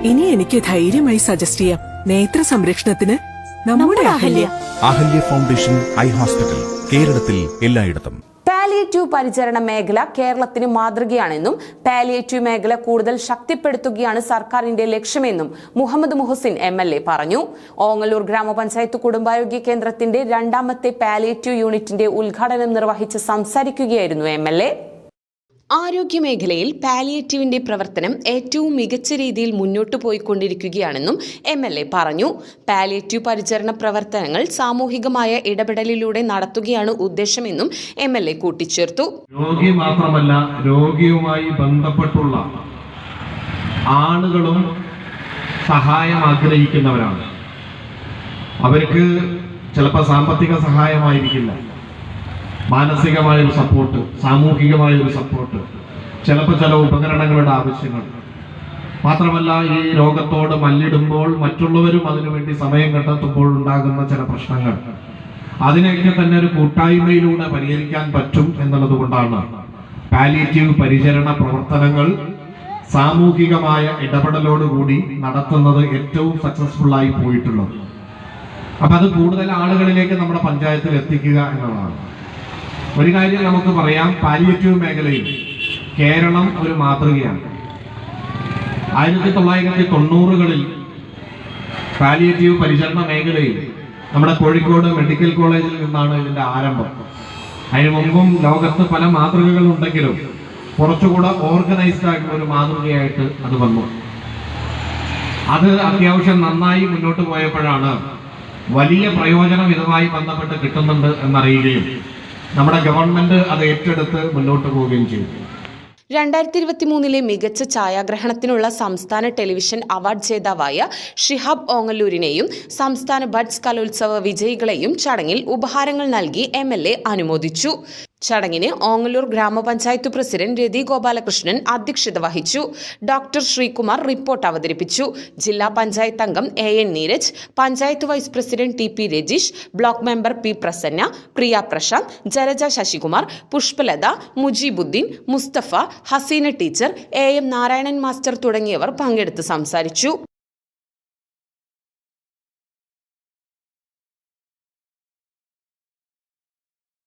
ഇനി എനിക്ക് ധൈര്യമായി സജസ്റ്റ് ചെയ്യാം. നേത്ര സംരക്ഷണത്തിന് നമ്മുടെ Ahalya. Ahalya foundation eye hospital, കേരളത്തിൽ എല്ലായിടത്തും. പാലിയേറ്റീവ് പരിചരണ മേഖല കേരളത്തിന് മാതൃകയാണെന്നും പാലിയേറ്റീവ് മേഖല കൂടുതൽ ശക്തിപ്പെടുത്തുകയാണ് സർക്കാരിന്റെ ലക്ഷ്യമെന്നും മുഹമ്മദ് മുഹസിൻ MLA പറഞ്ഞു. ഓങ്ങല്ലൂർ ഗ്രാമപഞ്ചായത്ത് കുടുംബാരോഗ്യ കേന്ദ്രത്തിന്റെ 2ാമത്തെ പാലിയേറ്റീവ് യൂണിറ്റിന്റെ ഉദ്ഘാടനം നിർവഹിച്ച് സംസാരിക്കുകയായിരുന്നു MLA. ആരോഗ്യമേഖലയിൽ പാലിയേറ്റീവിന്റെ പ്രവർത്തനം ഏറ്റവും മികച്ച രീതിയിൽ മുന്നോട്ടു പോയിക്കൊണ്ടിരിക്കുകയാണെന്നും MLA പറഞ്ഞു. പാലിയേറ്റീവ് പരിചരണ പ്രവർത്തനങ്ങൾ സാമൂഹികമായ ഇടപെടലിലൂടെ നടത്തുകയാണ് ഉദ്ദേശമെന്നും MLA കൂട്ടിച്ചേർത്തു. രോഗി മാത്രമല്ല, രോഗിയുമായി ബന്ധപ്പെട്ടുള്ള ആളുകളും സഹായം ആഗ്രഹിക്കുന്നവരാണ്. അവർക്ക് ചിലപ്പോൾ സാമ്പത്തിക സഹായമായിരിക്കില്ല, മാനസികമായൊരു സപ്പോർട്ട്, സാമൂഹികമായൊരു സപ്പോർട്ട്, ചിലപ്പോൾ ചില ഉപകരണങ്ങളുടെ ആവശ്യങ്ങൾ. മാത്രമല്ല, ഈ രോഗത്തോട് മല്ലിടുമ്പോൾ മറ്റുള്ളവരും അതിനുവേണ്ടി സമയം കണ്ടെത്തുമ്പോൾ ഉണ്ടാകുന്ന ചില പ്രശ്നങ്ങൾ, അതിനെയൊക്കെ തന്നെ ഒരു കൂട്ടായ്മയിലൂടെ പരിഹരിക്കാൻ പറ്റും എന്നുള്ളത് കൊണ്ടാണ് പാലിയേറ്റീവ് പരിചരണ പ്രവർത്തനങ്ങൾ സാമൂഹികമായ ഇടപെടലോടുകൂടി നടത്തുന്നത് ഏറ്റവും സക്സസ്ഫുള്ളായി പോയിട്ടുള്ളത്. അപ്പം അത് കൂടുതൽ ആളുകളിലേക്ക് നമ്മുടെ പഞ്ചായത്തിൽ എത്തിക്കുക എന്നുള്ളതാണ്. ഒരു കാര്യം നമുക്ക് പറയാം, പാലിയേറ്റീവ് മേഖലയിൽ കേരളം ഒരു മാതൃകയാണ്. 1990കളിൽ പാലിയേറ്റീവ് പരിചരണ മേഖലയിൽ നമ്മുടെ കോഴിക്കോട് മെഡിക്കൽ കോളേജിൽ നിന്നാണ് ഇതിന്റെ ആരംഭം. അതിനു മുമ്പും ലോകത്ത് പല മാതൃകകൾ ഉണ്ടെങ്കിലും കുറച്ചുകൂടെ ഓർഗനൈസ്ഡ് ആയിട്ടുള്ള ഒരു മാതൃകയായിട്ട് അത് വന്നു. അത് അത്യാവശ്യം നന്നായി മുന്നോട്ട് പോയപ്പോഴാണ് വലിയ പ്രയോജനം ഇതുമായി ബന്ധപ്പെട്ട് കിട്ടുന്നുണ്ട് എന്നറിയുകയും നമ്മുടെ ഗവൺമെന്റ് അത് ഏറ്റെടുത്ത് മുന്നോട്ട് പോവുകയും ചെയ്തു. 2023 മികച്ച ഛായാഗ്രഹണത്തിനുള്ള സംസ്ഥാന ടെലിവിഷൻ അവാർഡ് ജേതാവായ ഷിഹാബ് ഓങ്ങല്ലൂരിനെയും സംസ്ഥാന ബഡ്സ് കലോത്സവ വിജയികളെയും ചടങ്ങിൽ ഉപഹാരങ്ങൾ നൽകി MLA അനുമോദിച്ചു. ചടങ്ങിന് ഓങ്ങല്ലൂർ ഗ്രാമപഞ്ചായത്ത് പ്രസിഡന്റ് രതി ഗോപാലകൃഷ്ണൻ അധ്യക്ഷത വഹിച്ചു. ഡോക്ടർ ശ്രീകുമാർ റിപ്പോർട്ട് അവതരിപ്പിച്ചു. ജില്ലാ പഞ്ചായത്ത് അംഗം AN Neeraj, panchayat vice president TP Rajeesh, block member P Prasanna, Priya Prashanth, Jalaja Sasikumar, Pushpalatha, Mujeebuddin, Musthafa, Haseena teacher, AM Narayanan master തുടങ്ങിയവർ പങ്കെടുത്ത് സംസാരിച്ചു.